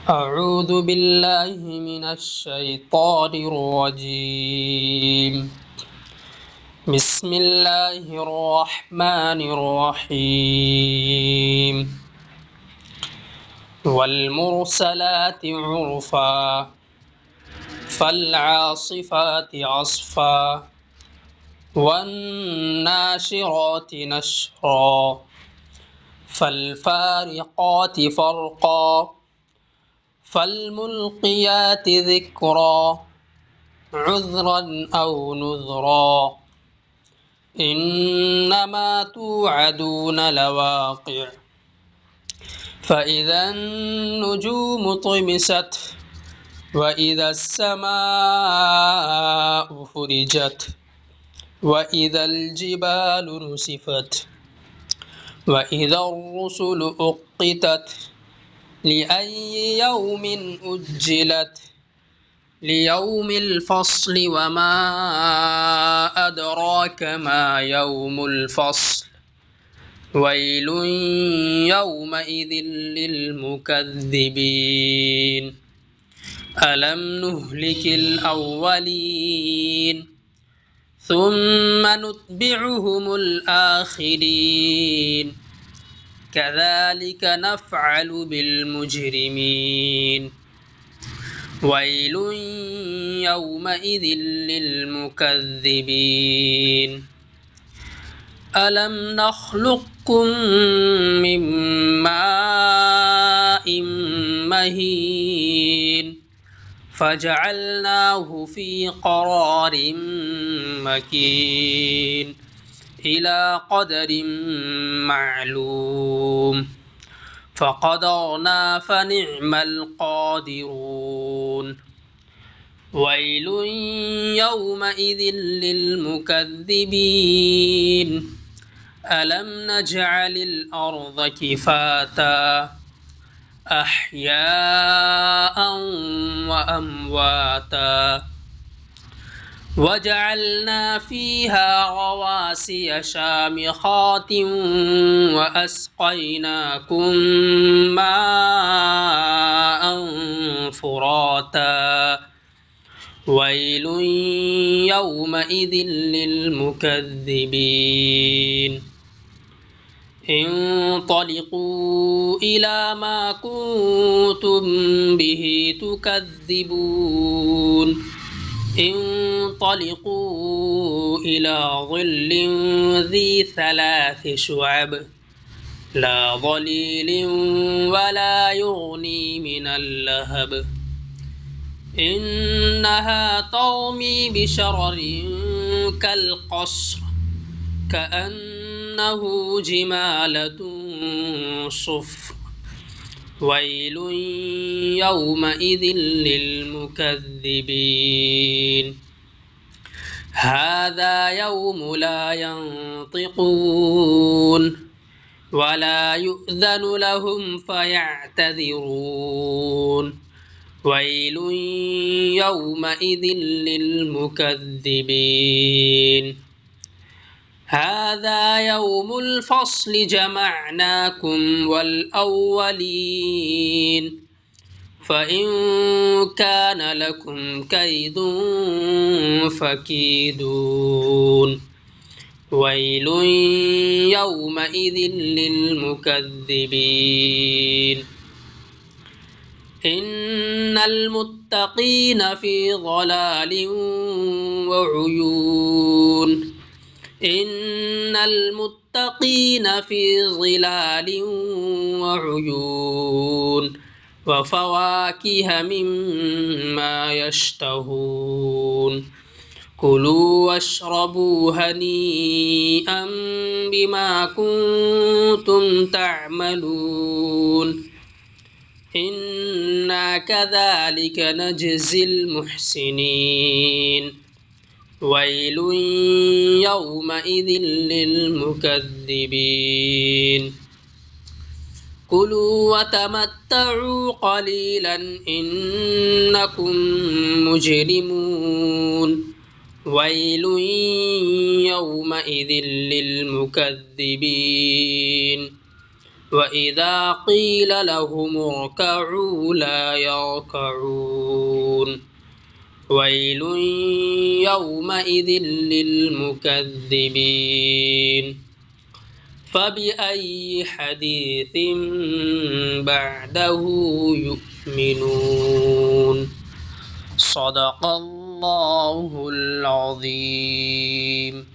أعوذ بالله من الشيطان الرجيم. بسم الله الرحمن الرحيم. والمرسلات عرفا فالعاصفات عصفا والناشرات نشرا فالفارقات فرقا فالملقيات ذكرا عذرا أو نذرا إنما توعدون لواقع فإذا النجوم طمست وإذا السماء فرجت وإذا الجبال نسفت وإذا الرسل أقتت لأي يوم أجلت ليوم الفصل وما أدراك ما يوم الفصل ويل يومئذ للمكذبين ألم نهلك الأولين ثم نتبعهم الآخرين كذلك نفعل بالمجرمين ويل يومئذ للمكذبين ألم نخلقكم من ماء مهين فجعلناه في قرار مكين إلى قدر معلوم فقدرنا فنعم القادرون ويل يومئذ للمكذبين ألم نجعل الأرض كفاتا أحياء وأمواتا وجعلنا فيها رواسي شامخات وأسقيناكم ماء فراتا ويل يومئذ للمكذبين انطلقوا إلى ما كنتم به تكذبون انطلقوا إلى ظل ذي 3 شعب لا ظليل ولا يغني من اللهب إنها ترمي بشرر كالقصر كأنه جمالة صفر ويل يومئذ للمكذبين هذا يوم لا ينطقون ولا يؤذن لهم فيعتذرون ويل يومئذ للمكذبين هذا يوم الفصل جمعناكم والأولين فإن كان لكم كيد فكيدون ويل يومئذ للمكذبين إن المتقين في ظلال وعيون إن المتقين في ظلال وعيون وفواكه مما يشتهون كلوا واشربوا هنيئا بما كنتم تعملون إنا كذلك نجزي المحسنين ويل يومئذ للمكذبين كلوا وتمتعوا قليلا إنكم مجرمون ويل يومئذ للمكذبين وإذا قيل لهم اركعوا لا يركعون ويل يومئذ للمكذبين فبأي حديث بعده يؤمنون صدق الله العظيم.